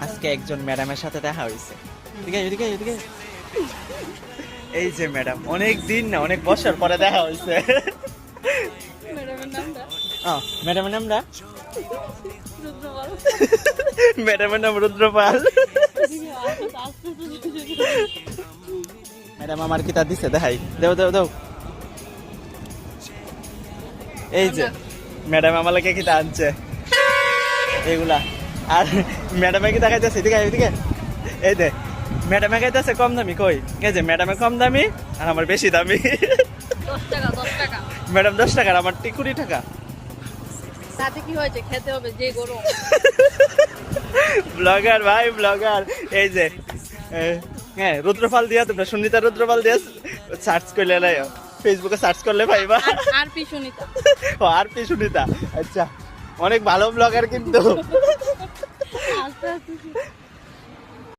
আজকে একজন ম্যাডামের সাথে দেখা হয়েছে। এদিকে এদিকে এদিকে, এই যে ম্যাডাম, অনেক দিন না, অনেক বছর পরে দেখা হয়েছে। ম্যাডামের নামটা ম্যাডামের নামটা, রুদ্রপাল। ম্যাডামের নাম রুদ্রপাল। ম্যাডাম আমার কিতাব দিছে, দেখাই, দেও দেও দেও। এই যে ম্যাডাম আমার লাগে কিতাব আনছে এগুলা। আর ম্যাডামে কি দেখাইতেছে, এদিকে এদিকে, এই দে ম্যাডামে খাইতেছে কম দামি, কই এই যে ম্যাডামে কম দামি আর আমার বেশি দামি। 10 টাকা 10 টাকা। ম্যাডাম 10 টাকার, আমার 20 টাকা। তাতে কি হয়েছে, খেতে হবে, যে গরম। ব্লগার ভাই, ব্লগার। এই যে হ্যাঁ, রুদ্রপাল দিয়া, তোমরা সুনিতা রুদ্রপাল দিয়া সার্চ করলে, ফেসবুকে সার্চ করলে পাইবা। আর পি সুনিতা। ও, আর পি সুনিতা, আচ্ছা, অনেক ভালো ব্লগার কিন্তু। আস্তে আস্তে